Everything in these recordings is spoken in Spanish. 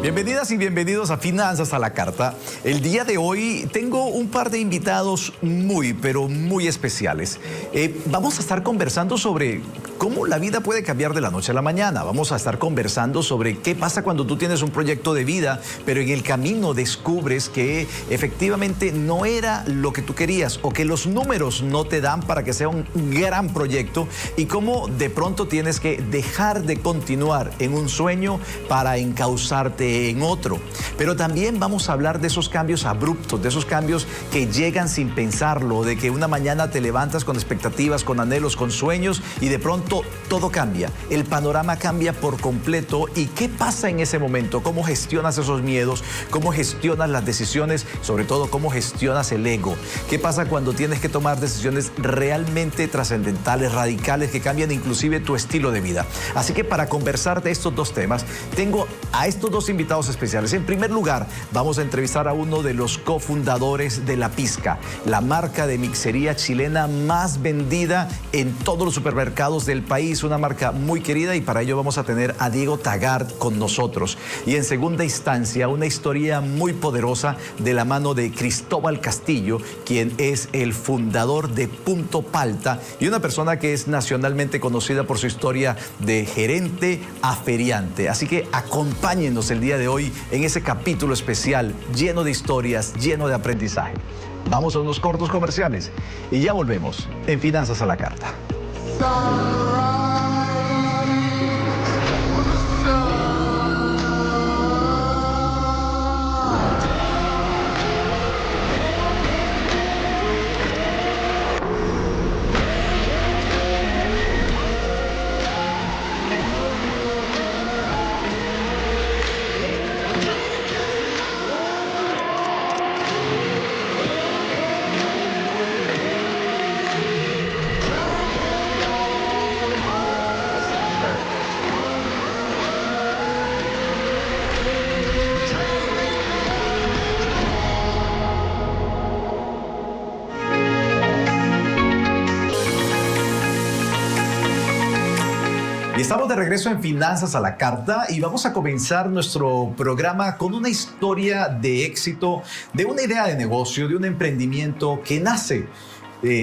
Bienvenidas y bienvenidos a Finanzas a la Carta. El día de hoy tengo un par de invitados pero muy especiales. Vamos a estar conversando sobre cómo la vida puede cambiar de la noche a la mañana. Vamos a estar conversando sobre qué pasa cuando tú tienes un proyecto de vida, pero en el camino descubres que efectivamente no era lo que tú querías o que los números no te dan para que sea un gran proyecto y cómo de pronto tienes que dejar de continuar en un sueño para encauzarte en otro. Pero también vamos a hablar de esos cambios abruptos, de esos cambios que llegan sin pensarlo, de que una mañana te levantas con expectativas, con anhelos, con sueños y de pronto todo cambia. El panorama cambia por completo. ¿Y qué pasa en ese momento? ¿Cómo gestionas esos miedos? ¿Cómo gestionas las decisiones? Sobre todo, ¿cómo gestionas el ego? ¿Qué pasa cuando tienes que tomar decisiones realmente trascendentales, radicales, que cambian inclusive tu estilo de vida? Así que para conversar de estos dos temas, tengo a estos dos invitados especiales. En primer lugar, vamos a entrevistar a uno de los cofundadores de La Pizca, la marca de mixería chilena más vendida en todos los supermercados del país, una marca muy querida, y para ello vamos a tener a Diego Tagart con nosotros. Y en segunda instancia, una historia muy poderosa de la mano de Cristóbal Castillo, quien es el fundador de Punto Palta y una persona que es nacionalmente conocida por su historia de gerente a feriante. Así que acompáñenos el día de hoy en ese capítulo especial lleno de historias, lleno de aprendizaje. Vamos a unos cortos comerciales y ya volvemos en Finanzas a la Carta. Y estamos de regreso en Finanzas a la Carta y vamos a comenzar nuestro programa con una historia de éxito, de una idea de negocio, de un emprendimiento que nace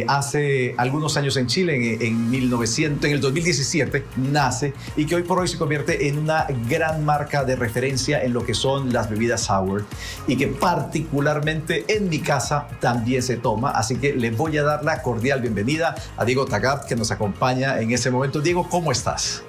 hace algunos años en Chile, en el 2017 nace, y que hoy por hoy se convierte en una gran marca de referencia en lo que son las bebidas sour, y que particularmente en mi casa también se toma. Así que le voy a dar la cordial bienvenida a Diego Tagart, que nos acompaña en ese momento. Diego, ¿cómo estás?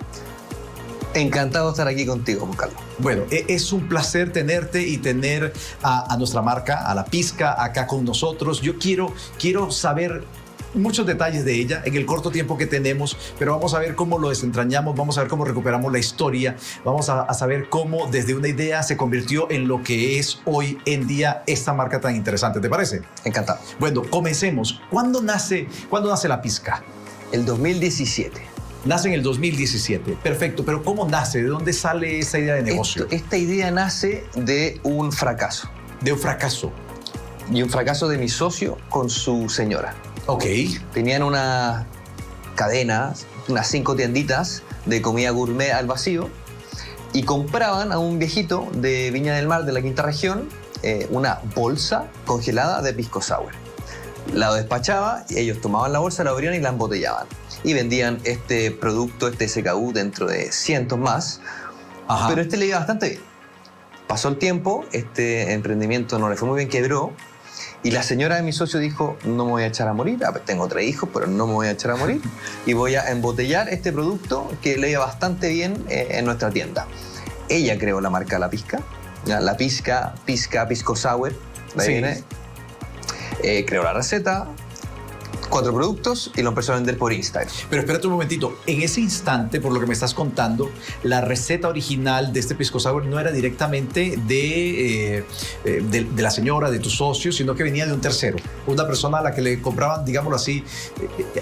Encantado de estar aquí contigo, Juan Carlos. Bueno, es un placer tenerte y tener a nuestra marca, a La Pizca, acá con nosotros. Yo quiero saber muchos detalles de ella en el corto tiempo que tenemos, pero vamos a ver cómo lo desentrañamos, vamos a ver cómo recuperamos la historia, vamos a saber cómo desde una idea se convirtió en lo que es hoy en día esta marca tan interesante. ¿Te parece? Encantado. Bueno, comencemos. ¿Cuándo nace La Pizca? El 2017. Nace en el 2017, perfecto, pero ¿cómo nace? ¿De dónde sale esa idea de negocio? Esta idea nace de un fracaso. De un fracaso. Y un fracaso de mi socio con su señora. Ok. Tenían una cadena, unas 5 tienditas de comida gourmet al vacío, y compraban a un viejito de Viña del Mar, de la quinta región, una bolsa congelada de pisco sour. La despachaba y ellos tomaban la bolsa, la abrían y la embotellaban. Y vendían este producto, este SKU, dentro de cientos más. Ajá. Pero le iba bastante bien. Pasó el tiempo, este emprendimiento no le fue muy bien, quebró. Y la señora de mi socio dijo: no me voy a echar a morir, tengo 3 hijos, pero no me voy a echar a morir. Y voy a embotellar este producto que le iba bastante bien en nuestra tienda. Ella creó la marca La Pizca. La Pizca, Pisco Sour. De ahí sí. Viene. Creó la receta, 4 productos, y lo empezó a vender por Instagram. Pero espérate un momentito, en ese instante, por lo que me estás contando, la receta original de este pisco sour no era directamente de la señora, de tu socio, sino que venía de un tercero, una persona a la que le compraban, digámoslo así,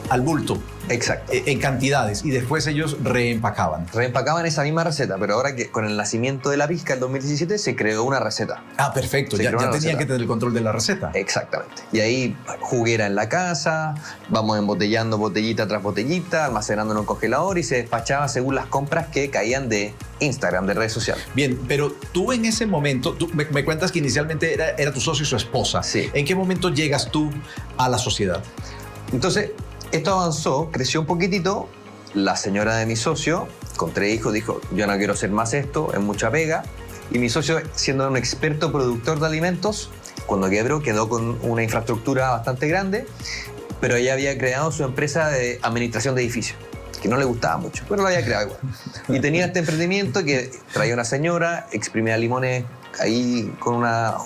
al bulto. Exacto. en cantidades, y después ellos reempacaban. Reempacaban esa misma receta, pero ahora que con el nacimiento de la pizca, en 2017, se creó una receta. Ah, perfecto, Se ya creó una tenían receta. que tener el control de la receta. Exactamente. Y ahí juguera en la casa, vamos embotellando botellita tras botellita, almacenando en un congelador y se despachaba según las compras que caían de Instagram, de redes sociales. Bien, pero tú en ese momento, tú me cuentas que inicialmente era tu socio y su esposa. Sí. ¿En qué momento llegas tú a la sociedad? Entonces, esto avanzó, creció un poquitito. La señora de mi socio, con 3 hijos, dijo, yo no quiero hacer más esto, es mucha pega. Y mi socio, siendo un experto productor de alimentos, cuando quebró, quedó con una infraestructura bastante grande, pero ella había creado su empresa de administración de edificios, que no le gustaba mucho, pero lo había creado igual. Y tenía este emprendimiento que traía una señora, exprimía limones ahí con una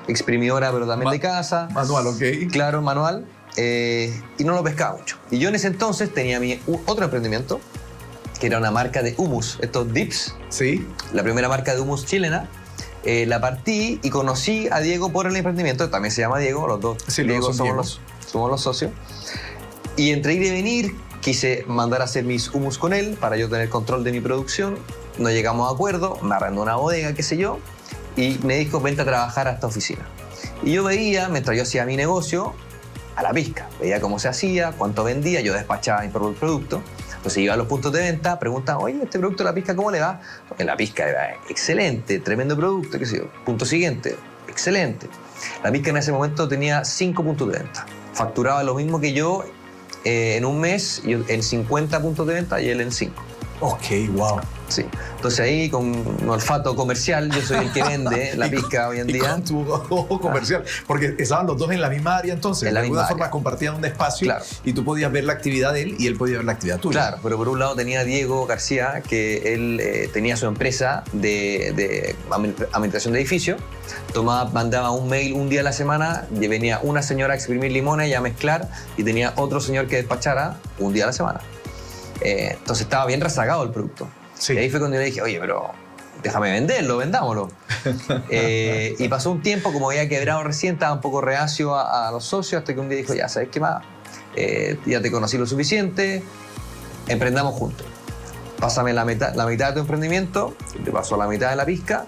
exprimidora, pero también de casa. Manual, ok. Claro, manual. Y no lo pescaba mucho. Y yo en ese entonces tenía otro emprendimiento, que era una marca de hummus, estos dips, Sí. la primera marca de hummus chilena. La partí y conocí a Diego por el emprendimiento, también se llama Diego, los dos. Sí, los Diego dos son somos los socios. Y entre ir y venir, quise mandar a hacer mis hummus con él para yo tener control de mi producción. No llegamos a acuerdo, me arrendó una bodega, qué sé yo, y me dijo, vente a trabajar a esta oficina. Y yo veía, mientras yo hacía mi negocio, a la pizca. Veía cómo se hacía, cuánto vendía, yo despachaba mi producto. Entonces iba a los puntos de venta, preguntaba, oye, este producto de la pizca, ¿cómo le va? En la pizca era excelente, tremendo producto, qué sé yo. Punto siguiente, excelente. La pizca en ese momento tenía 5 puntos de venta. Facturaba lo mismo que yo en un mes, yo en 50 puntos de venta y él en 5. Ok, wow. Sí. Entonces ahí con un olfato comercial, yo soy el que vende la pizca hoy en Y día. con tu ojo comercial, porque estaban los dos en la misma área entonces, En la de alguna misma forma área. compartían un espacio, Claro. y tú podías ver la actividad de él y él podía ver la actividad tuya. Claro, pero por un lado tenía a Diego García, que él tenía su empresa de administración de edificios. Mandaba un mail un día a la semana, y venía una señora a exprimir limones y a mezclar, y tenía otro señor que despachara un día a la semana. Entonces estaba bien rezagado el producto. Sí. Y ahí fue cuando yo le dije, oye, pero déjame venderlo, vendámoslo. Y pasó un tiempo, como había quebrado recién, estaba un poco reacio a los socios, hasta que un día dijo, ya, ¿sabes qué más? Ya te conocí lo suficiente, emprendamos juntos. Pásame la mitad de tu emprendimiento, te paso la mitad de la pizca,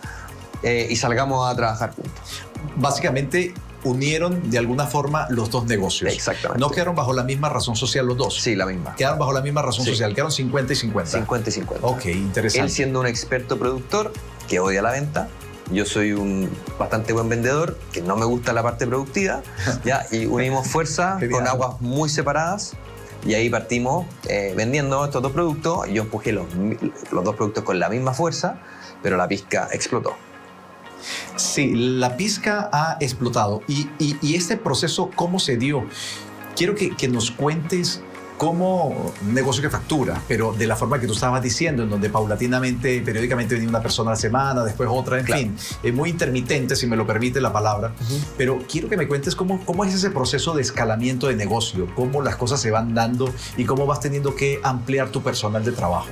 y salgamos a trabajar juntos. Básicamente unieron de alguna forma los dos negocios. Exactamente. No quedaron bajo la misma razón social los dos. Sí, la misma. Quedaron bajo la misma razón Sí. social, quedaron 50 y 50. 50 y 50. Ok, interesante. Él siendo un experto productor que odia la venta, yo soy un bastante buen vendedor que no me gusta la parte productiva, ¿ya? Y unimos fuerzas Genial. con aguas muy separadas y ahí partimos vendiendo estos dos productos. Yo empujé los dos productos con la misma fuerza, pero la pizca explotó. Sí, la pizca ha explotado. Y este proceso, ¿cómo se dio? Quiero que nos cuentes cómo un negocio que factura, pero de la forma que tú estabas diciendo, en donde paulatinamente, periódicamente venía una persona a la semana, después otra, en Claro. fin. Es muy intermitente, si me lo permite la palabra. Pero quiero que me cuentes cómo es ese proceso de escalamiento de negocio, cómo las cosas se van dando y cómo vas teniendo que ampliar tu personal de trabajo.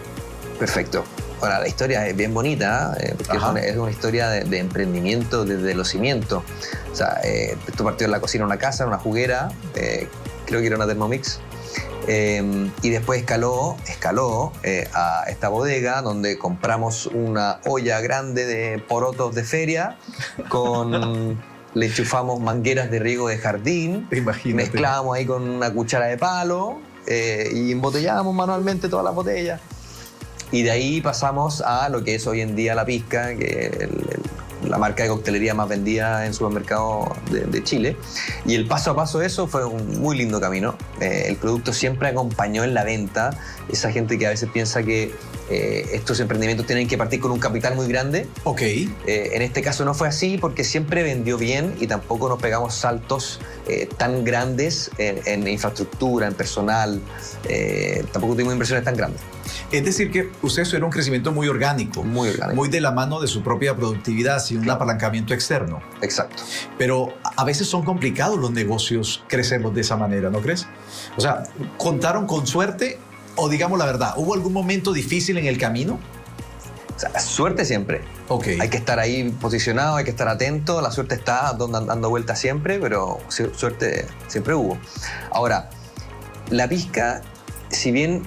Perfecto. Ahora, la historia es bien bonita, porque Ajá. es una historia de emprendimiento desde los cimientos. O sea, esto partió en la cocina, una casa, una juguera, creo que era una Thermomix. Y después escaló a esta bodega donde compramos una olla grande de porotos de feria, le enchufamos mangueras de riego de jardín, Imagínate. mezclábamos ahí con una cuchara de palo y embotellábamos manualmente todas las botellas. Y de ahí pasamos a lo que es hoy en día la pizca, que es la marca de coctelería más vendida en supermercados de Chile. Y el paso a paso de eso fue un muy lindo camino. El producto siempre acompañó en la venta. Esa gente que a veces piensa que estos emprendimientos tienen que partir con un capital muy grande. Ok. En este caso no fue así porque siempre vendió bien y tampoco nos pegamos saltos tan grandes en infraestructura, en personal. Tampoco tuvimos inversiones tan grandes. Es decir, que ustedes tuvieron un crecimiento muy orgánico. Muy orgánico. Muy de la mano de su propia productividad, sin un apalancamiento externo. Exacto. Pero a veces son complicados los negocios crecerlos de esa manera, ¿no crees? O sea, ¿contaron con suerte o digamos la verdad, hubo algún momento difícil en el camino? O sea, suerte siempre. Ok. Hay que estar ahí posicionado, hay que estar atento. La suerte está dando vueltas siempre, pero suerte siempre hubo. Ahora, La pisca, si bien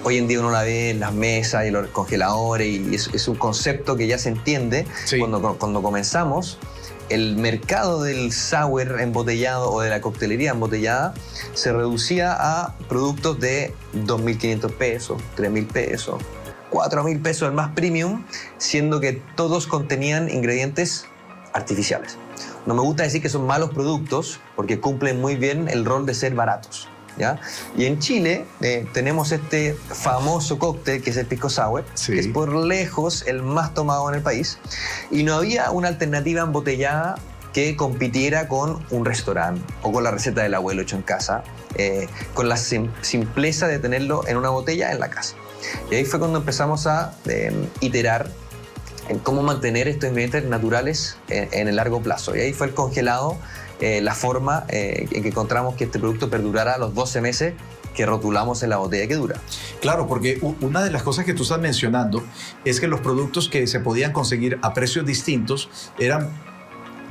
hoy en día uno la ve en las mesas y los congeladores y es un concepto que ya se entiende, Sí. cuando comenzamos, el mercado del sour embotellado o de la coctelería embotellada se reducía a productos de 2.500 pesos, 3.000 pesos, 4.000 pesos el más premium, siendo que todos contenían ingredientes artificiales. No me gusta decir que son malos productos porque cumplen muy bien el rol de ser baratos, ¿ya? Y en Chile tenemos este famoso cóctel que es el pisco sour, Sí. que es por lejos el más tomado en el país, y no había una alternativa embotellada que compitiera con un restaurante o con la receta del abuelo hecho en casa, con la simpleza de tenerlo en una botella en la casa. Y ahí fue cuando empezamos a iterar en cómo mantener estos ingredientes naturales en el largo plazo. Y ahí fue el congelado, la forma en que encontramos que este producto perdurara los 12 meses que rotulamos en la botella que dura. Claro, porque una de las cosas que tú estás mencionando es que los productos que se podían conseguir a precios distintos eran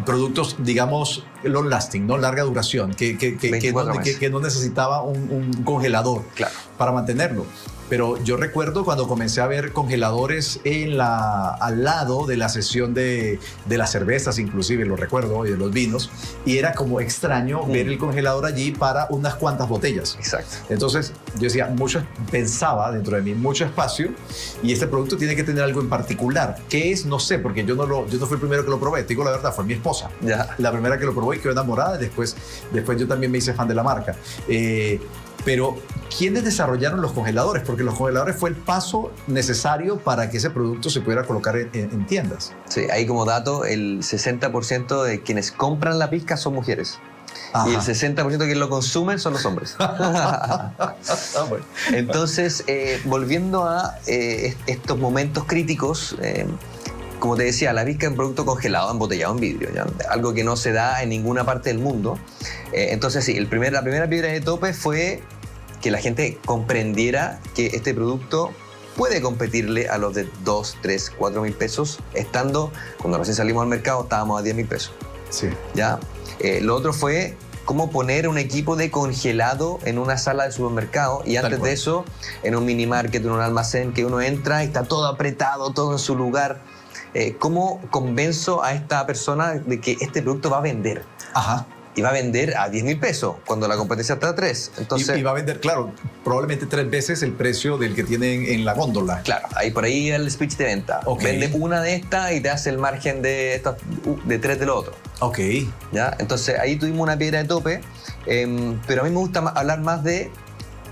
productos, digamos, long lasting, ¿no? Larga duración, que no necesitaba un congelador Claro. para mantenerlo. Pero yo recuerdo cuando comencé a ver congeladores al lado de la sección de las cervezas, inclusive lo recuerdo, y de los vinos, y era como extraño ver el congelador allí para unas cuantas botellas. Exacto. Entonces yo decía, pensaba dentro de mí, mucho espacio, y este producto tiene que tener algo en particular. ¿Qué es? No sé, porque yo no fui el primero que lo probé, te digo la verdad, fue mi esposa. Ya. La primera que lo probó y quedó enamorada, después yo también me hice fan de la marca. Pero, ¿quiénes desarrollaron los congeladores? Porque los congeladores fue el paso necesario para que ese producto se pudiera colocar en tiendas. Sí, ahí como dato, el 60% de quienes compran la pisca son mujeres. Ajá. Y el 60% de quienes lo consumen son los hombres. Bueno. Entonces, volviendo a estos momentos críticos, como te decía, la pisca es un producto congelado, embotellado en vidrio, ¿ya? Algo que no se da en ninguna parte del mundo. Entonces, sí, la primera piedra de tope fue que la gente comprendiera que este producto puede competirle a los de 2, 3, 4 mil pesos, estando, cuando recién salimos al mercado, estábamos a 10 mil pesos. Sí. ¿Ya? Lo otro fue cómo poner un equipo de congelado en una sala de supermercado y antes de eso en un mini market, en un almacén, que uno entra y está todo apretado, todo en su lugar. ¿Cómo convenzo a esta persona de que este producto va a vender? Ajá. Y va a vender a 10 mil pesos cuando la competencia está a 3. Entonces, Y va a vender, claro, probablemente 3 veces el precio del que tienen en la góndola. claro, ahí por ahí el speech de venta. Ok. Vende una de estas y te hace el margen de 3 de lo otro. Ok. ¿Ya? Entonces ahí tuvimos una piedra de tope, pero a mí me gusta hablar más de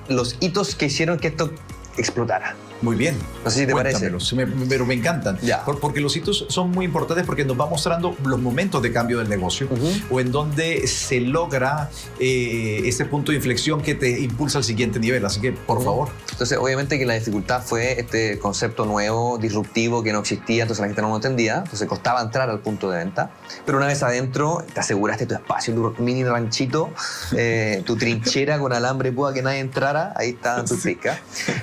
los hitos que hicieron que esto explotara. Muy bien. No sé si te parece. Cuéntamelos, pero me encantan. Ya. Porque los hitos son muy importantes porque nos va mostrando los momentos de cambio del negocio o en donde se logra ese punto de inflexión que te impulsa al siguiente nivel. Así que, por favor. Entonces, obviamente que la dificultad fue este concepto nuevo, disruptivo, que no existía, entonces la gente no lo entendía, entonces costaba entrar al punto de venta. Pero una vez adentro, te aseguraste tu espacio, tu mini ranchito, tu trinchera con alambre de púa que nadie entrara, ahí estaban tus piscas.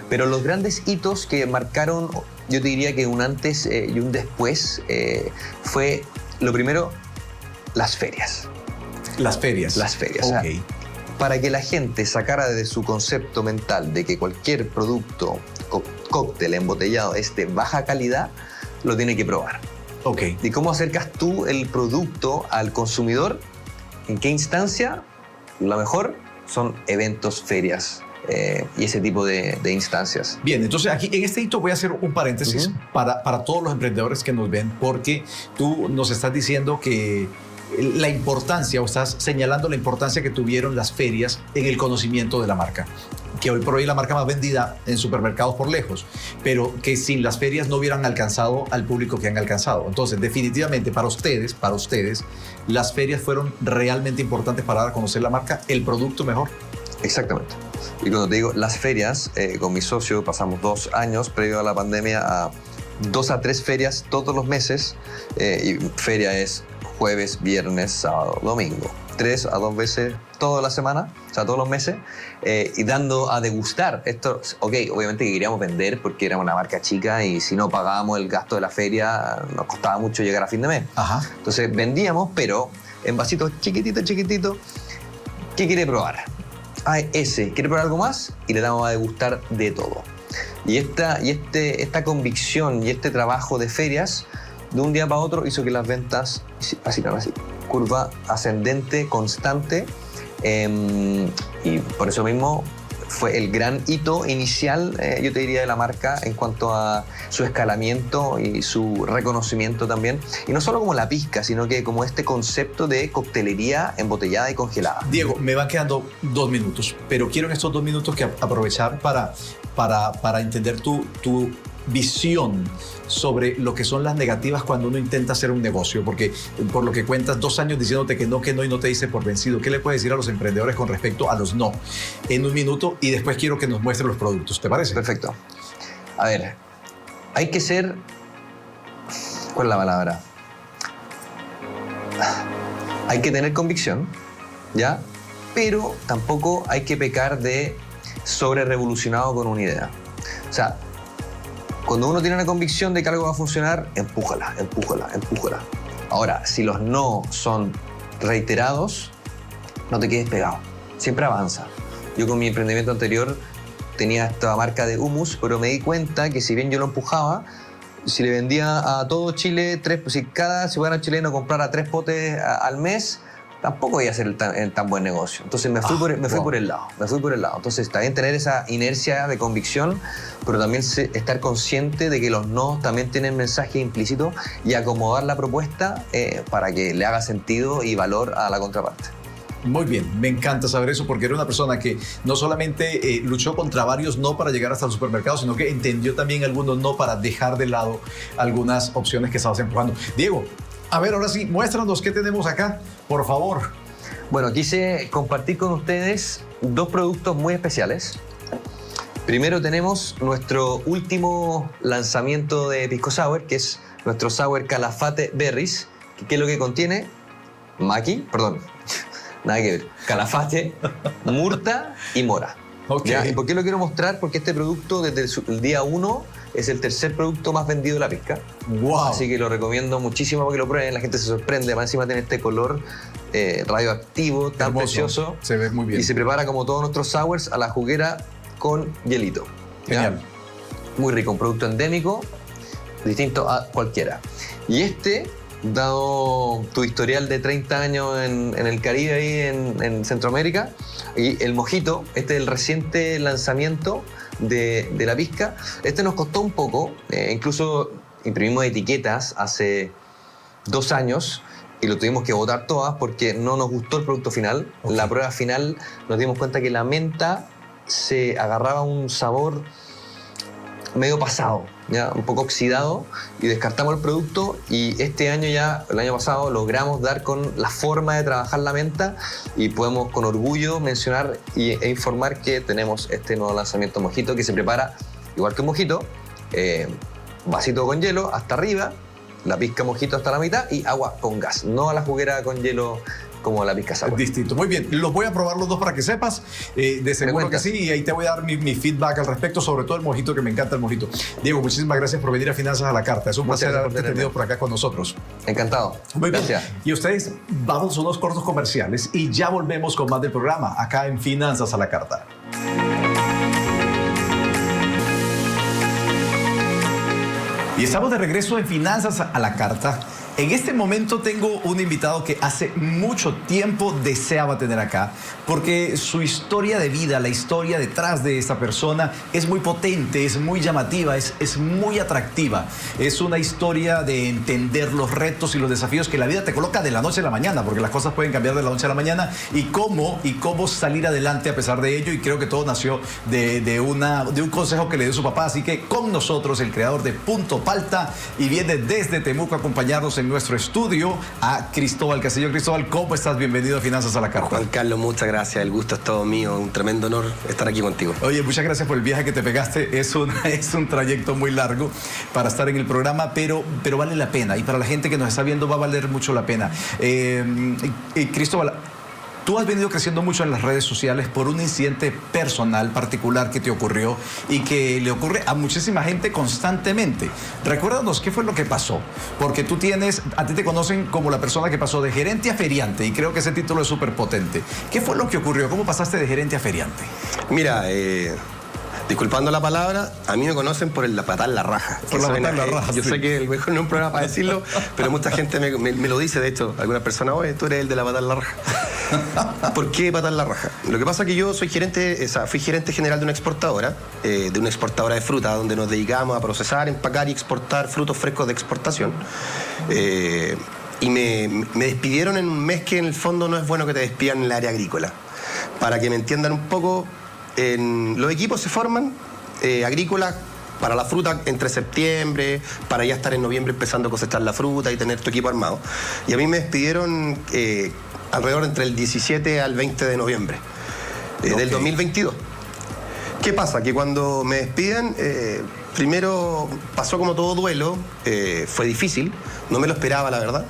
Pero los grandes hitos que marcaron, yo te diría que un antes y un después, fue lo primero, las ferias. Las ferias. Las ferias. Ok. O sea, para que la gente sacara de su concepto mental de que cualquier producto, cóctel embotellado es de baja calidad, lo tiene que probar. Ok. ¿Y cómo acercas tú el producto al consumidor? ¿En qué instancia? Lo mejor son eventos, ferias y ese tipo de instancias. Bien, entonces aquí en este hito voy a hacer un paréntesis para todos los emprendedores que nos ven, porque tú nos estás diciendo que la importancia, o estás señalando la importancia que tuvieron las ferias en el conocimiento de la marca, que hoy por hoy es la marca más vendida en supermercados por lejos, pero que sin las ferias no hubieran alcanzado al público que han alcanzado. Entonces, definitivamente para ustedes, las ferias fueron realmente importantes para dar a conocer la marca, el producto mejor. Exactamente. Y cuando te digo las ferias, con mi socio pasamos 2 años previo a la pandemia a 2 a 3 ferias todos los meses. Y feria es jueves, viernes, sábado, domingo. 3 a 2 veces toda la semana, o sea, todos los meses, y dando a degustar. Esto, ok, obviamente que queríamos vender porque era una marca chica y si no pagábamos el gasto de la feria nos costaba mucho llegar a fin de mes. Ajá. Entonces vendíamos, pero en vasitos chiquititos. ¿Qué quiere probar? Ah, ese, ¿quiere probar algo más? Y le damos a degustar de todo. Y esta convicción y este trabajo de ferias, de un día para otro, hizo que las ventas, así, curva ascendente, constante, y por eso mismo fue el gran hito inicial, yo te diría, de la marca en cuanto a su escalamiento y su reconocimiento también. Y no solo como la pizca, sino que como este concepto de coctelería embotellada y congelada. Diego, me van quedando 2 minutos, pero quiero en estos 2 minutos que aprovechar para entender tu visión sobre lo que son las negativas cuando uno intenta hacer un negocio, porque por lo que cuentas, 2 años diciéndote que no y no te dice por vencido. ¿Qué le puedes decir a los emprendedores con respecto a los no? En 1 minuto, y después quiero que nos muestres los productos, ¿te parece? Perfecto. A ver, hay que ser... ¿Cuál es la palabra? Hay que tener convicción, ¿ya? Pero tampoco hay que pecar de sobre revolucionado con una idea. O sea, cuando uno tiene una convicción de que algo va a funcionar, empújala. Ahora, si los no son reiterados, no te quedes pegado. Siempre avanza. Yo con mi emprendimiento anterior tenía esta marca de hummus, pero me di cuenta que si bien yo lo empujaba, si le vendía a todo Chile, si cada ciudadano chileno comprara 3 potes al mes, tampoco iba a ser el tan buen negocio. Entonces me fui por el lado. Entonces está bien tener esa inercia de convicción, pero también estar consciente de que los no también tienen mensaje implícito y acomodar la propuesta para que le haga sentido y valor a la contraparte. Muy bien, me encanta saber eso porque era una persona que no solamente luchó contra varios no para llegar hasta el supermercado, sino que entendió también algunos no para dejar de lado algunas opciones que estabas empujando. Diego, a ver, ahora sí, muéstranos qué tenemos acá, por favor. Bueno, quise compartir con ustedes 2 productos muy especiales. Primero tenemos nuestro último lanzamiento de Pisco Sour, que es nuestro Sour Calafate Berries, que es lo que contiene nada que ver, calafate, murta y mora. Okay. ¿Y por qué lo quiero mostrar? Porque este producto desde el día 1 es el tercer producto más vendido de la pizca. Wow. Así que lo recomiendo muchísimo para que lo prueben. La gente se sorprende. Más encima tiene este color radioactivo, tan hermoso, precioso. Se ve muy bien. Y se prepara como todos nuestros sours a la juguera con hielito. Genial. Muy rico, un producto endémico, distinto a cualquiera. Y dado tu historial de 30 años en el Caribe, ahí en Centroamérica, y el mojito, este es el reciente lanzamiento de la pizca. Este nos costó un poco, incluso imprimimos etiquetas hace 2 años y lo tuvimos que botar todas porque no nos gustó el producto final. Okay. La prueba final nos dimos cuenta que la menta se agarraba un sabor medio pasado, ya un poco oxidado, y descartamos el producto. Y el año pasado, logramos dar con la forma de trabajar la menta y podemos con orgullo mencionar e informar que tenemos este nuevo lanzamiento mojito que se prepara igual que un mojito, vasito con hielo hasta arriba, la pizca mojito hasta la mitad y agua con gas, no a la juguera con hielo como la pizca sour. Distinto. Muy bien, los voy a probar los 2 para que sepas. De seguro que sí, y ahí te voy a dar mi feedback al respecto, sobre todo el mojito, que me encanta el mojito. Diego, muchísimas gracias por venir a Finanzas a la Carta. Es un placer haberte tenido por acá con nosotros. Encantado. Muy bien. Gracias. Y ustedes, vamos a unos cortos comerciales y ya volvemos con más del programa acá en Finanzas a la Carta. Y estamos de regreso en Finanzas a la Carta. En este momento tengo un invitado que hace mucho tiempo deseaba tener acá, porque su historia de vida, la historia detrás de esta persona es muy potente, es muy llamativa, es muy atractiva. Es una historia de entender los retos y los desafíos que la vida te coloca de la noche a la mañana, porque las cosas pueden cambiar de la noche a la mañana, y cómo salir adelante a pesar de ello. Y creo que todo nació de un consejo que le dio su papá. Así que con nosotros el creador de Punto Palta, y viene desde Temuco a acompañarnos en nuestro estudio a Cristóbal Castillo. Cristóbal, ¿cómo estás? Bienvenido a Finanzas a la Carta. Juan Carlos, muchas gracias. El gusto es todo mío. Un tremendo honor estar aquí contigo. Oye, muchas gracias por el viaje que te pegaste. Es un trayecto muy largo para estar en el programa, pero vale la pena. Y para la gente que nos está viendo va a valer mucho la pena. Cristóbal, Tú has venido creciendo mucho en las redes sociales por un incidente personal particular que te ocurrió y que le ocurre a muchísima gente constantemente. Recuérdanos qué fue lo que pasó, porque a ti te conocen como la persona que pasó de gerente a feriante y creo que ese título es súper potente. ¿Qué fue lo que ocurrió? ¿Cómo pasaste de gerente a feriante? Mira, disculpando la palabra, a mí me conocen por la patada en la raja. Por la patada en la raja, Yo sí. sé que el mejor no es un programa para decirlo, pero mucha gente me lo dice, de hecho. Algunas personas, oye, tú eres el de la patada en la raja. ¿Por qué patada en la raja? Lo que pasa es que yo fui gerente general de una exportadora de fruta, donde nos dedicamos a procesar, empacar y exportar frutos frescos de exportación. Y me despidieron en un mes que en el fondo no es bueno que te despidan en el área agrícola. Para que me entiendan un poco, los equipos se forman agrícolas para la fruta entre septiembre, para ya estar en noviembre empezando a cosechar la fruta y tener tu equipo armado. Y a mí me despidieron alrededor entre el 17 al 20 de noviembre del 2022. ¿Qué pasa? Que cuando me despiden, primero pasó como todo duelo, fue difícil, no me lo esperaba, la verdad.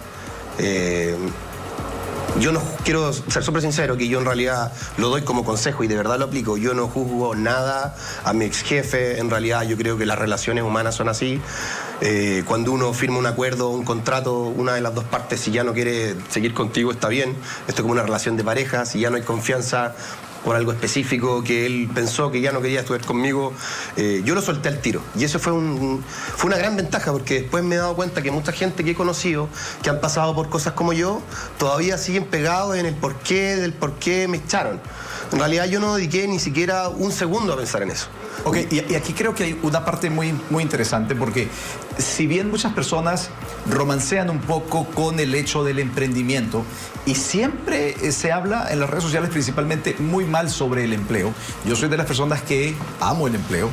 Yo no quiero ser súper sincero, que yo en realidad lo doy como consejo y de verdad lo aplico. Yo no juzgo nada a mi ex jefe. En realidad yo creo que las relaciones humanas son así. Cuando uno firma un acuerdo, un contrato, una de las dos partes, si ya no quiere seguir contigo, está bien. Esto es como una relación de pareja. Si ya no hay confianza por algo específico que él pensó que ya no quería estudiar conmigo, yo lo solté al tiro. Y eso fue una gran ventaja, porque después me he dado cuenta que mucha gente que he conocido, que han pasado por cosas como yo, todavía siguen pegados en el del por qué me echaron. En realidad yo no dediqué ni siquiera un segundo a pensar en eso. Ok, y aquí creo que hay una parte muy, muy interesante, porque si bien muchas personas romancean un poco con el hecho del emprendimiento y siempre se habla en las redes sociales principalmente muy mal sobre el empleo, yo soy de las personas que amo el empleo.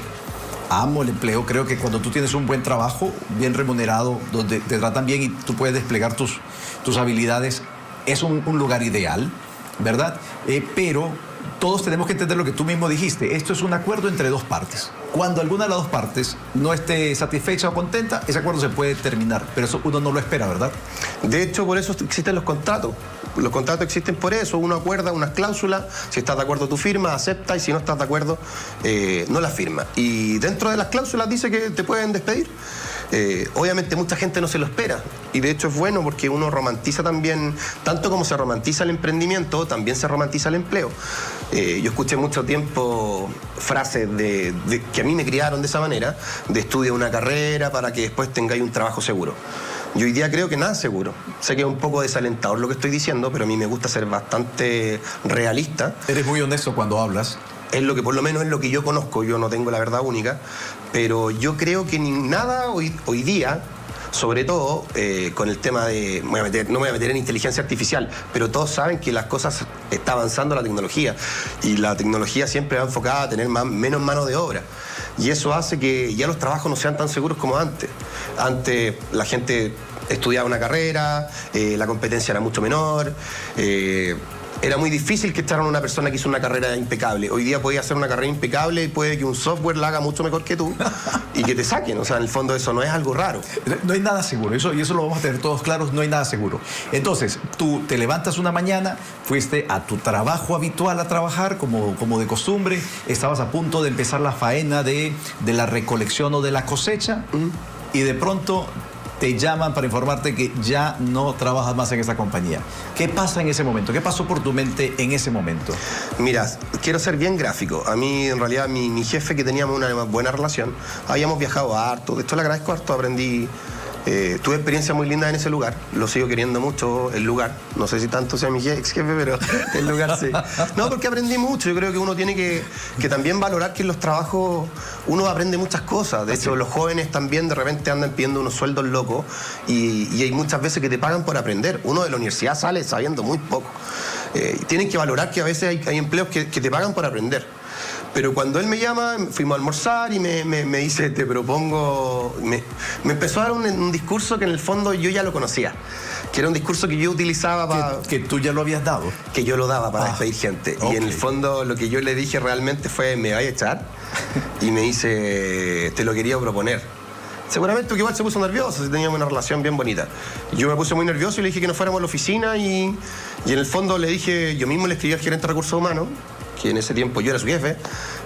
Creo que cuando tú tienes un buen trabajo, bien remunerado, donde te tratan bien y tú puedes desplegar tus habilidades, es un lugar ideal, ¿verdad? Pero todos tenemos que entender lo que tú mismo dijiste. Esto es un acuerdo entre dos partes. Cuando alguna de las dos partes no esté satisfecha o contenta, ese acuerdo se puede terminar. Pero eso uno no lo espera, ¿verdad? De hecho, por eso existen los contratos. Los contratos existen por eso. Uno acuerda unas cláusulas. Si estás de acuerdo, tú firmas, aceptas. Y si no estás de acuerdo, no las firmas. Y dentro de las cláusulas dice que te pueden despedir. Obviamente mucha gente no se lo espera, y de hecho es bueno porque uno romantiza también, tanto como se romantiza el emprendimiento, también se romantiza el empleo. Yo escuché mucho tiempo frases que a mí me criaron de esa manera, de estudia una carrera para que después tengáis un trabajo seguro. Yo hoy día creo que nada es seguro. Sé que es un poco desalentador lo que estoy diciendo, pero a mí me gusta ser bastante realista. Eres muy honesto cuando hablas. Es lo que, por lo menos es lo que yo conozco, yo no tengo la verdad única, pero yo creo que nada hoy día, sobre todo con el tema de, no me voy a meter en inteligencia artificial, pero todos saben que las cosas, está avanzando la tecnología, y la tecnología siempre va enfocada a tener menos mano de obra, y eso hace que ya los trabajos no sean tan seguros como antes. Antes la gente estudiaba una carrera, la competencia era mucho menor, era muy difícil que echaran a una persona que hizo una carrera impecable. Hoy día podía hacer una carrera impecable y puede que un software la haga mucho mejor que tú y que te saquen. O sea, en el fondo eso no es algo raro. No hay nada seguro, y eso lo vamos a tener todos claros, no hay nada seguro. Entonces, tú te levantas una mañana, fuiste a tu trabajo habitual a trabajar, como de costumbre, estabas a punto de empezar la faena de la recolección o de la cosecha, y de pronto te llaman para informarte que ya no trabajas más en esa compañía. ¿Qué pasa en ese momento? ¿Qué pasó por tu mente en ese momento? Mira, quiero ser bien gráfico. A mí, en realidad, mi jefe, que teníamos una buena relación, habíamos viajado harto. De esto le agradezco harto, aprendí. Tuve experiencias muy lindas en ese lugar, lo sigo queriendo mucho, el lugar. No sé si tanto sea mi ex jefe, pero el lugar sí. No, porque aprendí mucho. Yo creo que uno tiene que también valorar que en los trabajos uno aprende muchas cosas. De hecho, los jóvenes también de repente andan pidiendo unos sueldos locos, y hay muchas veces que te pagan por aprender. Uno de la universidad sale sabiendo muy poco. Tienen que valorar que a veces hay empleos que te pagan por aprender. Pero cuando él me llama, fuimos a almorzar y me dice, te propongo... Me empezó a dar un discurso que en el fondo yo ya lo conocía, que era un discurso que yo utilizaba para... Que tú ya lo habías dado. Que yo lo daba para despedir gente. Okay. Y en el fondo lo que yo le dije realmente fue, ¿me vais a echar? Y me dice, te lo quería proponer. Seguramente porque igual se puso nervioso, si teníamos una relación bien bonita. Yo me puse muy nervioso y le dije que nos fuéramos a la oficina y en el fondo le dije, yo mismo le escribí al gerente de recursos humanos, que en ese tiempo yo era su jefe,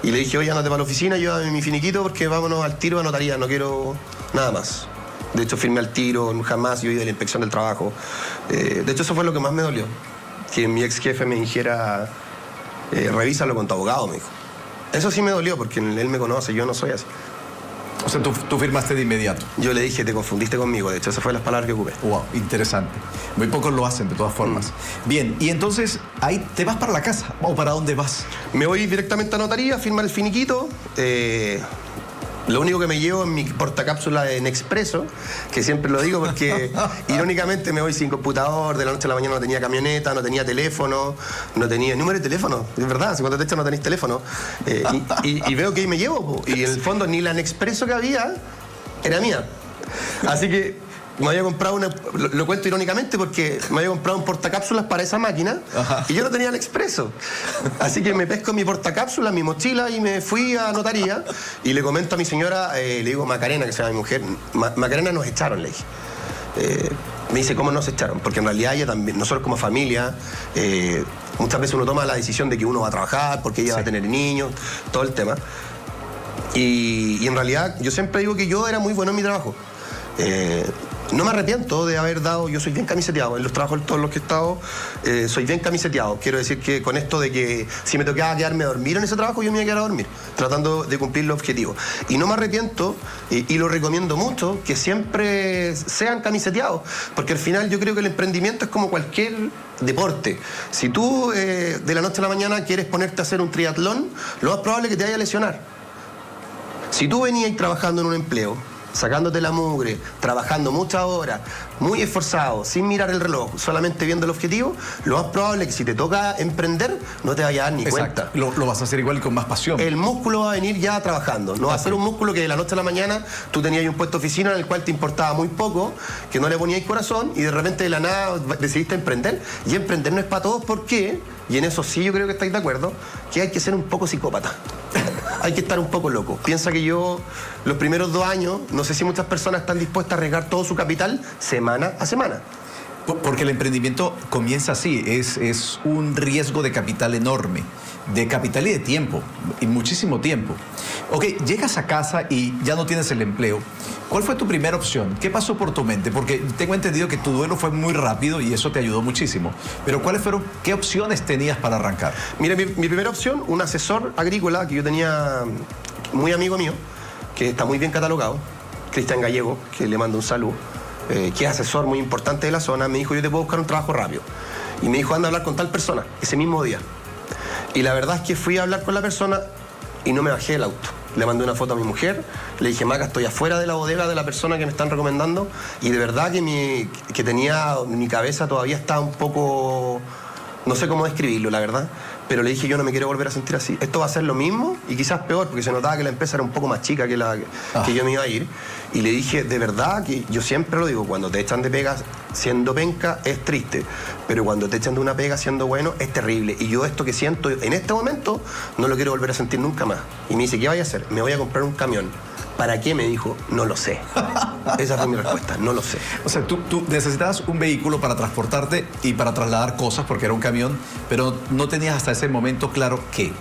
y le dije, oye, ándate para la oficina, llévame mi finiquito porque vámonos al tiro a notaría, no quiero nada más. De hecho, firmé al tiro, jamás yo he ido a la inspección del trabajo. De hecho, eso fue lo que más me dolió, que mi ex jefe me dijera, revísalo con tu abogado, me dijo. Eso sí me dolió porque él me conoce, yo no soy así. O sea, tú firmaste de inmediato. Yo le dije, te confundiste conmigo. De hecho, esas fueron las palabras que ocupé. Wow, interesante. Muy pocos lo hacen, de todas formas. Bien, y entonces, ahí te vas para la casa, ¿o para dónde vas? Me voy directamente a notaría, firmar el finiquito. Lo único que me llevo es mi portacápsula en expreso, que siempre lo digo porque irónicamente me voy sin computador, de la noche a la mañana no tenía camioneta, no tenía teléfono, no tenía número de teléfono, es verdad, si cuando te echan no tenéis teléfono. Y veo que ahí me llevo, y en el fondo ni la en expreso que había era mía. Así que me había comprado lo cuento irónicamente porque me había comprado un portacápsulas para esa máquina. Ajá. Y yo no tenía el expreso. Así que me pesco mi portacápsulas, mi mochila y me fui a notaría y le comento a mi señora, le digo Macarena, que se llama mi mujer, Macarena, nos echaron, le dije. Me dice, ¿cómo nos echaron? Porque en realidad ella también, nosotros como familia, muchas veces uno toma la decisión de que uno va a trabajar porque ella va a tener niños, todo el tema. Y en realidad yo siempre digo que yo era muy bueno en mi trabajo. No me arrepiento de haber dado, yo soy bien camiseteado, en los trabajos todos los que he estado, soy bien camiseteado. Quiero decir que con esto de que si me tocaba quedarme a dormir en ese trabajo, yo me iba a quedar a dormir, tratando de cumplir los objetivos. Y no me arrepiento, y lo recomiendo mucho, que siempre sean camiseteados, porque al final yo creo que el emprendimiento es como cualquier deporte. Si tú de la noche a la mañana quieres ponerte a hacer un triatlón, lo más probable es que te vaya a lesionar. Si tú venías trabajando en un empleo, sacándote la mugre, trabajando muchas horas, muy esforzado, sin mirar el reloj, solamente viendo el objetivo, lo más probable es que si te toca emprender, no te vayas a dar ni Exacto. cuenta. Lo vas a hacer igual y con más pasión. El músculo va a venir ya trabajando. No va a ser un músculo que de la noche a la mañana tú tenías un puesto de oficina en el cual te importaba muy poco, que no le ponías corazón y de repente de la nada decidiste emprender. Y emprender no es para todos, ¿por qué? Y en eso sí yo creo que estáis de acuerdo, que hay que ser un poco psicópata. Hay que estar un poco loco. Piensa que yo, los primeros 2 años, no sé si muchas personas están dispuestas a arriesgar todo su capital semana a semana. Porque el emprendimiento comienza así, es un riesgo de capital enorme, de capital y de tiempo, y muchísimo tiempo. Ok, llegas a casa y ya no tienes el empleo. ¿Cuál fue tu primera opción? ¿Qué pasó por tu mente? Porque tengo entendido que tu duelo fue muy rápido y eso te ayudó muchísimo. Pero ¿qué opciones tenías para arrancar? Mira, mi primera opción, un asesor agrícola que yo tenía, muy amigo mío, que está muy bien catalogado, Cristian Gallego, que le mando un saludo. Que es asesor muy importante de la zona, me dijo, yo te puedo buscar un trabajo rápido. Y me dijo, anda a hablar con tal persona, ese mismo día. Y la verdad es que fui a hablar con la persona y no me bajé del auto. Le mandé una foto a mi mujer, le dije, Maca, estoy afuera de la bodega de la persona que me están recomendando, y de verdad que mi cabeza todavía está un poco, no sé cómo describirlo, la verdad. Pero le dije, yo no me quiero volver a sentir así. Esto va a ser lo mismo y quizás peor, porque se notaba que la empresa era un poco más chica que yo me iba a ir. Y le dije, de verdad, que yo siempre lo digo, cuando te echan de pega siendo penca es triste, pero cuando te echan de una pega siendo bueno es terrible. Y yo esto que siento en este momento no lo quiero volver a sentir nunca más. Y me dice, ¿qué voy a hacer? Me voy a comprar un camión. ¿Para qué? Me dijo, no lo sé. Esa fue mi respuesta, no lo sé. O sea, tú necesitabas un vehículo para transportarte y para trasladar cosas, porque era un camión, pero no tenías hasta ese momento claro qué.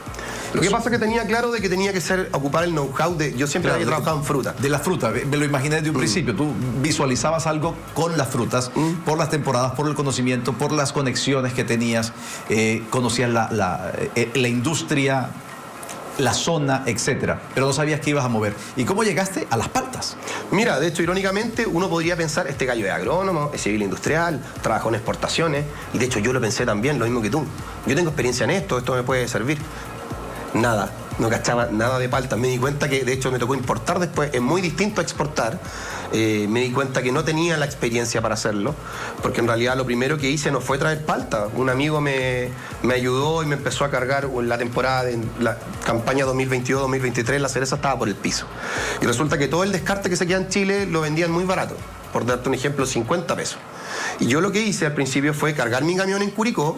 Lo que pasa es que tenía claro de que tenía que ocupar el know-how de... Yo siempre había trabajado en fruta. De la fruta, me lo imaginé desde un principio. Tú visualizabas algo con las frutas, por las temporadas, por el conocimiento, por las conexiones que tenías, conocías la industria, la zona, etcétera, pero no sabías que ibas a mover. ¿Y cómo llegaste a las paltas? Mira, de hecho, irónicamente, uno podría pensar, este gallo es agrónomo, es civil industrial, trabajó en exportaciones, y de hecho yo lo pensé también, lo mismo que tú. Yo tengo experiencia en esto me puede servir. Nada, no cachaba nada de paltas. Me di cuenta que, de hecho, me tocó importar después, es muy distinto a exportar. Me di cuenta que no tenía la experiencia para hacerlo, porque en realidad lo primero que hice no fue traer palta. Un amigo me ayudó y me empezó a cargar la temporada de la campaña 2022-2023, la cereza estaba por el piso. Y resulta que todo el descarte que se queda en Chile lo vendían muy barato, por darte un ejemplo, 50 pesos. Y yo lo que hice al principio fue cargar mi camión en Curicó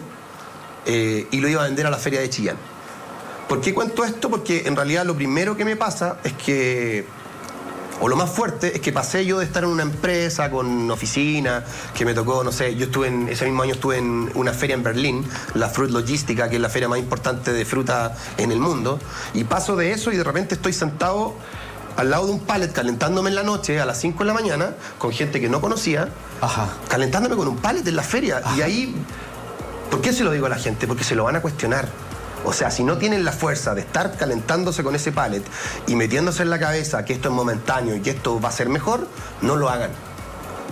y lo iba a vender a la feria de Chillán. ¿Por qué cuento esto? Porque en realidad lo primero que me pasa es que o lo más fuerte, es que pasé yo de estar en una empresa con oficina, que me tocó, no sé, yo ese mismo año estuve en una feria en Berlín, la Fruit Logistica, que es la feria más importante de fruta en el mundo, y paso de eso y de repente estoy sentado al lado de un pallet calentándome en la noche a las 5 de la mañana con gente que no conocía, calentándome con un pallet en la feria. Y ahí, ¿por qué se lo digo a la gente? Porque se lo van a cuestionar. O sea, si no tienen la fuerza de estar calentándose con ese pallet y metiéndose en la cabeza que esto es momentáneo y que esto va a ser mejor, no lo hagan.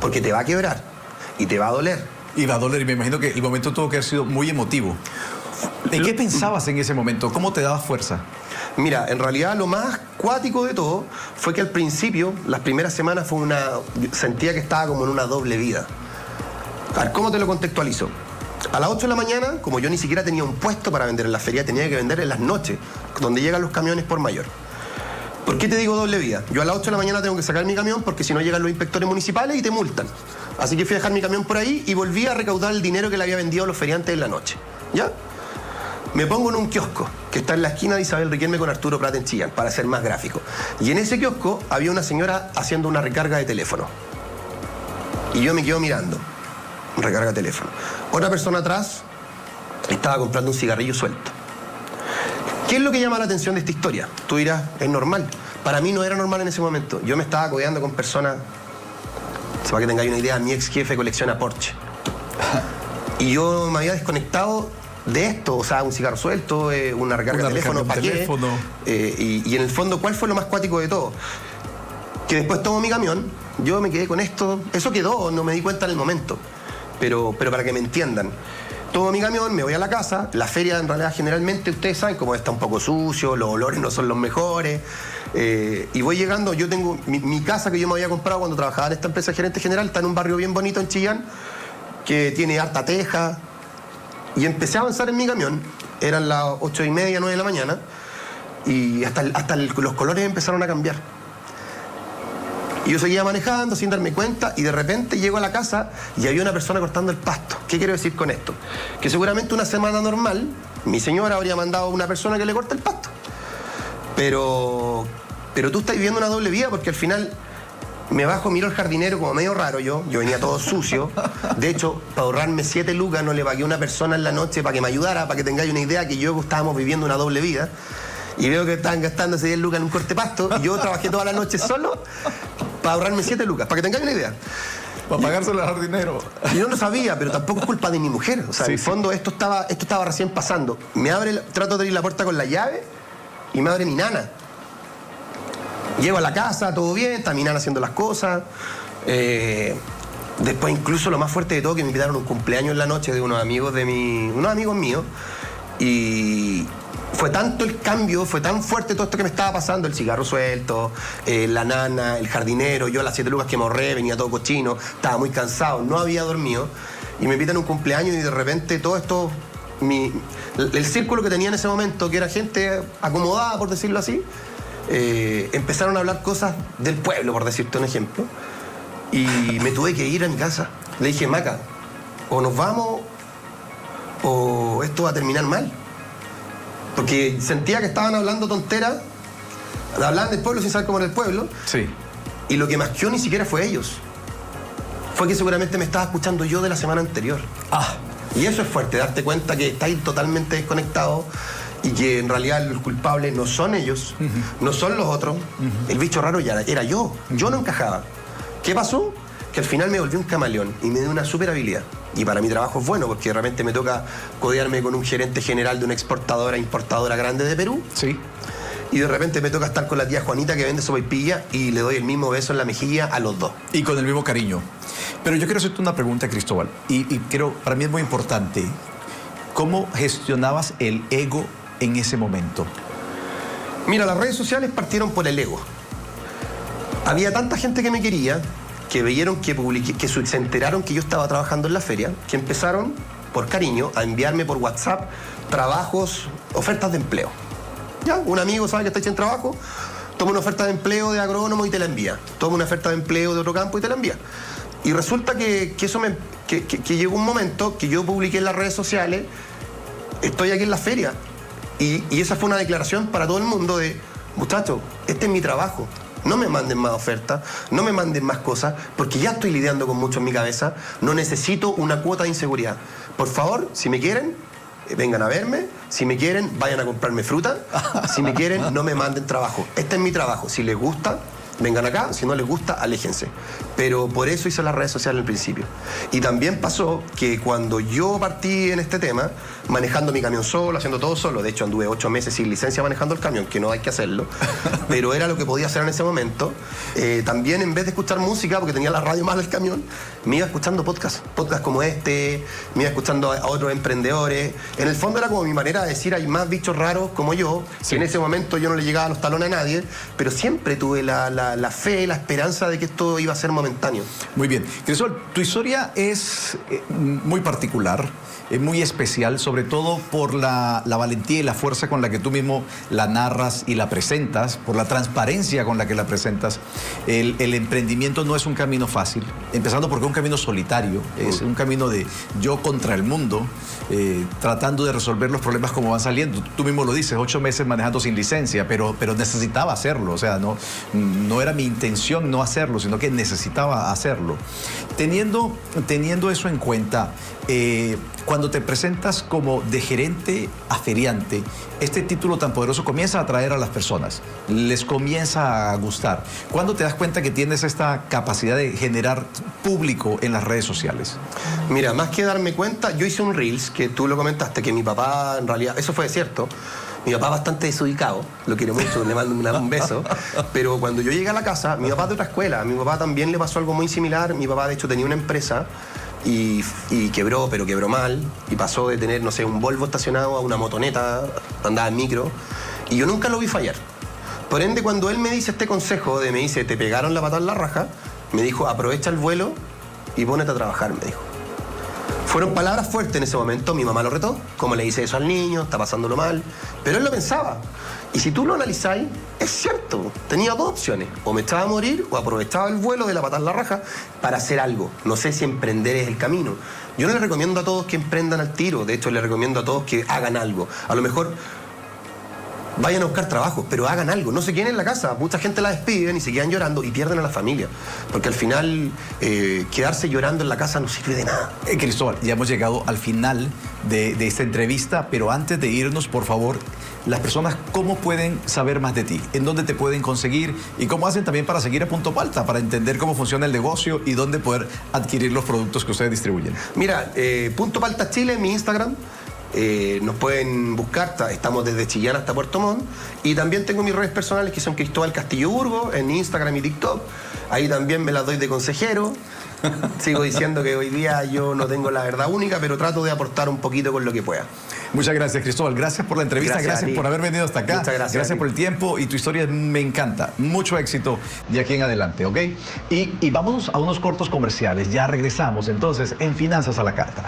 Porque te va a quebrar y te va a doler. Y va a doler, y me imagino que el momento tuvo que haber sido muy emotivo. ¿En qué pensabas en ese momento? ¿Cómo te dabas fuerza? Mira, en realidad lo más cuático de todo fue que al principio, las primeras semanas sentía que estaba como en una doble vida. A ver, ¿cómo te lo contextualizo? A las 8 de la mañana, como yo ni siquiera tenía un puesto para vender en la feria, tenía que vender en las noches, donde llegan los camiones por mayor. ¿Por qué te digo doble vida? Yo a las 8 de la mañana tengo que sacar mi camión porque si no llegan los inspectores municipales y te multan. Así que fui a dejar mi camión por ahí y volví a recaudar el dinero que le había vendido a los feriantes en la noche. ¿Ya? Me pongo en un kiosco que está en la esquina de Isabel Riquelme con Arturo Prat en Chillán, para ser más gráfico. Y en ese kiosco había una señora haciendo una recarga de teléfono. Y yo me quedo mirando. Recarga de teléfono. Otra persona atrás estaba comprando un cigarrillo suelto. ¿Qué es lo que llama la atención de esta historia? Tú dirás, es normal. Para mí no era normal en ese momento. Yo me estaba codeando con personas, para que tengáis una idea, mi ex jefe colecciona Porsche. Y yo me había desconectado de esto, o sea, un cigarro suelto, una recarga de teléfono, ¿para qué? Y en el fondo, ¿cuál fue lo más cuático de todo? Que después tomo mi camión, yo me quedé con esto, eso quedó, no me di cuenta en el momento. Pero para que me entiendan, tomo mi camión, me voy a la casa. La feria, en realidad, generalmente, ustedes saben cómo está un poco sucio, los olores no son los mejores. Y voy llegando, yo tengo mi casa que yo me había comprado cuando trabajaba en esta empresa de gerente general, está en un barrio bien bonito en Chillán, que tiene harta teja. Y empecé a avanzar en mi camión, eran las 8:30, 9 de la mañana, y hasta los colores empezaron a cambiar. Y yo seguía manejando sin darme cuenta y de repente llego a la casa y había una persona cortando el pasto. ¿Qué quiero decir con esto? Que seguramente una semana normal mi señora habría mandado a una persona que le corte el pasto. Pero tú estás viviendo una doble vida porque al final me bajo, miro al jardinero como medio raro yo venía todo sucio. De hecho, para ahorrarme 7 lucas no le pagué a una persona en la noche para que me ayudara, para que tengáis una idea que yo estábamos viviendo una doble vida. Y veo que estaban gastándose 10 lucas en un corte pasto y yo trabajé toda la noche solo para ahorrarme 7 lucas, para que tengáis una idea. Para pagárselo al jardinero. Y yo no sabía, pero tampoco es culpa de mi mujer. O sea, en el fondo esto estaba recién pasando. Trato de abrir la puerta con la llave y me abre mi nana. Llego a la casa, todo bien, está mi nana haciendo las cosas. Después incluso lo más fuerte de todo, que me invitaron a un cumpleaños en la noche de unos amigos míos. Y fue tanto el cambio, fue tan fuerte todo esto que me estaba pasando, el cigarro suelto, la nana, el jardinero, yo las 7 lucas que me ahorré, venía todo cochino, estaba muy cansado, no había dormido, y me invitan a un cumpleaños y de repente todo esto, el círculo que tenía en ese momento, que era gente acomodada, por decirlo así, empezaron a hablar cosas del pueblo, por decirte un ejemplo, y me tuve que ir a mi casa. Le dije, Maca, o nos vamos o esto va a terminar mal. Porque sentía que estaban hablando tonteras, hablaban del pueblo sin saber cómo era el pueblo. Sí. Y lo que más que ni siquiera fue ellos. Fue que seguramente me estaba escuchando yo de la semana anterior. Y eso es fuerte, darte cuenta que estáis totalmente desconectados y que en realidad los culpables no son ellos, no son los otros. El bicho raro ya era yo. Yo no encajaba. ¿Qué pasó? Que al final me volví un camaleón y me dio una super habilidad. Y para mi trabajo es bueno porque de repente me toca codearme con un gerente general de una importadora grande de Perú. Sí. Y de repente me toca estar con la tía Juanita que vende sopaipilla y le doy el mismo beso en la mejilla a los dos. Y con el mismo cariño. Pero yo quiero hacerte una pregunta, Cristóbal. Y para mí es muy importante. ¿Cómo gestionabas el ego en ese momento? Mira, las redes sociales partieron por el ego. Había tanta gente que me quería, que veyeron que publiqué, que se enteraron que yo estaba trabajando en la feria, que empezaron, por cariño, a enviarme por WhatsApp trabajos, ofertas de empleo. Ya, un amigo sabe que está en trabajo, toma una oferta de empleo de agrónomo y te la envía. Toma una oferta de empleo de otro campo y te la envía. Y resulta que llegó un momento que yo publiqué en las redes sociales, estoy aquí en la feria. Y esa fue una declaración para todo el mundo de, muchachos, este es mi trabajo. no me manden más ofertas, no me manden más cosas, porque ya estoy lidiando con mucho en mi cabeza, no necesito una cuota de inseguridad. Por favor, si me quieren, vengan a verme, si me quieren, vayan a comprarme fruta, si me quieren, no me manden trabajo. Este es mi trabajo, si les gusta, vengan acá, si no les gusta, aléjense. Pero por eso hice las redes sociales al principio. Y también pasó que cuando yo partí en este tema, manejando mi camión solo, haciendo todo solo, de hecho anduve 8 meses sin licencia manejando el camión, que no hay que hacerlo, pero era lo que podía hacer en ese momento, también en vez de escuchar música, porque tenía la radio mal el camión, me iba escuchando podcasts como este, me iba escuchando a otros emprendedores. En el fondo era como mi manera de decir, hay más bichos raros como yo, Sí. en ese momento yo no le llegaba a los talones a nadie, pero siempre tuve la fe, la esperanza de que esto iba a ser momentáneo. Muy bien. Cristóbal, tu historia es muy particular, muy especial, sobre todo por la valentía y la fuerza con la que tú mismo la narras y la presentas, por la transparencia con la que la presentas. El emprendimiento no es un camino fácil, empezando porque es un camino solitario, es un camino de yo contra el mundo, tratando de resolver los problemas como van saliendo. Tú mismo lo dices, 8 meses manejando sin licencia, pero necesitaba hacerlo, o sea, no era mi intención no hacerlo, sino que necesitaba hacerlo. Teniendo eso en cuenta, cuando te presentas como de gerente a feriante, este título tan poderoso comienza a atraer a las personas, les comienza a gustar. ¿Cuándo te das cuenta que tienes esta capacidad de generar público en las redes sociales? Mira, más que darme cuenta, yo hice un Reels, que tú lo comentaste, que mi papá, en realidad, eso fue cierto, mi papá bastante desubicado, lo quiero mucho, le mando un beso, pero cuando yo llegué a la casa, mi papá es de otra escuela, a mi papá también le pasó algo muy similar, mi papá de hecho tenía una empresa y quebró, pero quebró mal, y pasó de tener, no sé, un Volvo estacionado a una motoneta, andaba en micro, y yo nunca lo vi fallar. Por ende, cuando él me dice este consejo me dice, te pegaron la patada en la raja, me dijo, aprovecha el vuelo y pónete a trabajar, me dijo. Fueron palabras fuertes en ese momento, mi mamá lo retó, ¿cómo le dice eso al niño? Está pasándolo mal. Pero él lo pensaba. Y si tú lo analizáis, es cierto, tenía 2 opciones. O me echaba a morir o aprovechaba el vuelo de la patada en la raja para hacer algo. No sé si emprender es el camino. Yo no le recomiendo a todos que emprendan al tiro, de hecho le recomiendo a todos que hagan algo. A lo mejor vayan a buscar trabajo, pero hagan algo. No se queden en la casa. Mucha gente la despiden y se quedan llorando y pierden a la familia. Porque al final, quedarse llorando en la casa no sirve de nada. Cristóbal, ya hemos llegado al final de esta entrevista, pero antes de irnos, por favor, las personas, ¿cómo pueden saber más de ti? ¿En dónde te pueden conseguir? ¿Y cómo hacen también para seguir a Punto Palta, para entender cómo funciona el negocio y dónde poder adquirir los productos que ustedes distribuyen? Mira, Punto Palta Chile en mi Instagram. Nos pueden buscar, estamos desde Chillán hasta Puerto Montt, y también tengo mis redes personales que son Cristóbal Castillo Burgo en Instagram y TikTok. Ahí también me las doy de consejero. Sigo diciendo que hoy día yo no tengo la verdad única, pero trato de aportar un poquito con lo que pueda. Muchas gracias, Cristóbal. Gracias por la entrevista, Gracias por haber venido hasta acá. Muchas gracias. Gracias por el tiempo y tu historia me encanta. Mucho éxito de aquí en adelante, ¿ok? Y vamos a unos cortos comerciales. Ya regresamos entonces en Finanzas a la Carta.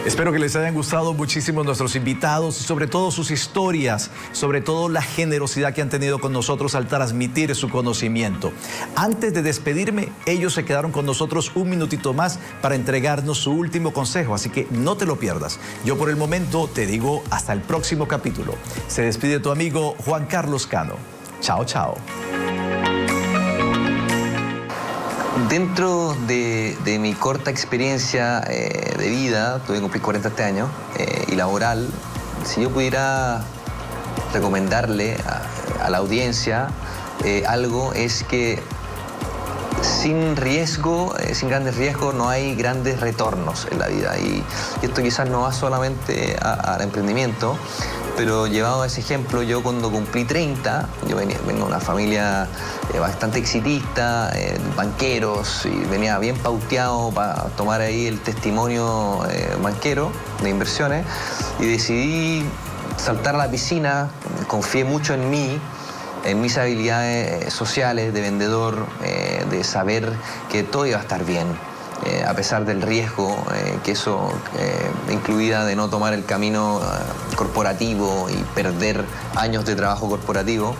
Espero que les hayan gustado muchísimo nuestros invitados y sobre todo sus historias, sobre todo la generosidad que han tenido con nosotros al transmitir su conocimiento. Antes de despedirme, ellos se quedaron con nosotros un minutito más para entregarnos su último consejo, así que no te lo pierdas. Yo por el momento te digo hasta el próximo capítulo. Se despide tu amigo Juan Carlos Cano. Chao, chao. Dentro de mi corta experiencia de vida, tuve que cumplir 40 este año, y laboral, si yo pudiera recomendarle a la audiencia algo, es que sin riesgo, sin grandes riesgos, no hay grandes retornos en la vida. Y esto quizás no va solamente al emprendimiento, pero llevado a ese ejemplo, yo cuando cumplí 30, yo vengo de una familia bastante exitista, banqueros, y venía bien pauteado para tomar ahí el testimonio banquero de inversiones, y decidí saltar a la piscina, confié mucho en mí, en mis habilidades sociales de vendedor, de saber que todo iba a estar bien. A pesar del riesgo que eso incluía de no tomar el camino corporativo y perder años de trabajo corporativo.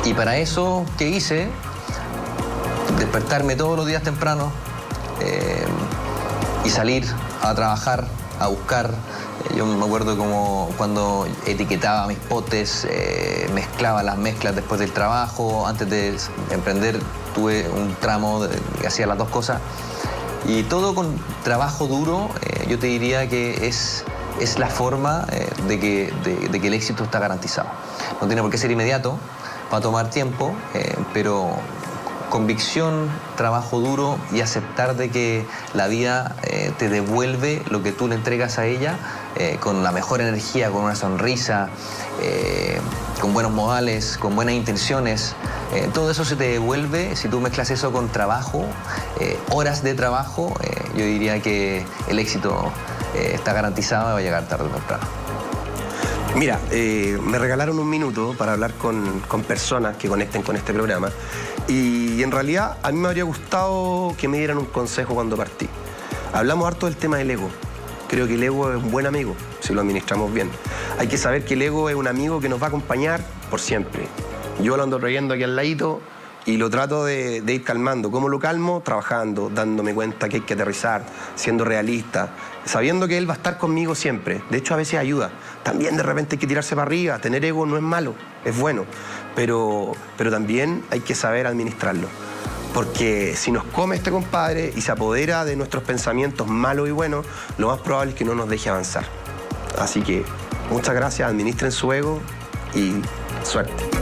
Y para eso, ¿qué hice? Despertarme todos los días temprano y salir a trabajar, a buscar. Yo me acuerdo como cuando etiquetaba mis potes, mezclaba las mezclas después del trabajo. Antes de emprender tuve un tramo que hacía las dos cosas. Y todo con trabajo duro, yo te diría que es la forma de que el éxito está garantizado. No tiene por qué ser inmediato, va a tomar tiempo, pero convicción, trabajo duro y aceptar de que la vida te devuelve lo que tú le entregas a ella con la mejor energía, con una sonrisa, con buenos modales, con buenas intenciones. Todo eso se te devuelve si tú mezclas eso con trabajo, horas de trabajo. Yo diría que el éxito está garantizado y va a llegar tarde o temprano. Mira, me regalaron un minuto para hablar con personas que conecten con este programa y en realidad a mí me habría gustado que me dieran un consejo cuando partí. Hablamos harto del tema del ego. Creo que el ego es un buen amigo si lo administramos bien. Hay que saber que el ego es un amigo que nos va a acompañar por siempre. Yo lo ando trayendo aquí al ladito y lo trato de ir calmando. ¿Cómo lo calmo? Trabajando, dándome cuenta que hay que aterrizar, siendo realista, sabiendo que él va a estar conmigo siempre. De hecho, a veces ayuda. También de repente hay que tirarse para arriba. Tener ego no es malo, es bueno. Pero también hay que saber administrarlo. Porque si nos come este compadre y se apodera de nuestros pensamientos malos y buenos, lo más probable es que no nos deje avanzar. Así que muchas gracias, administren su ego y suerte.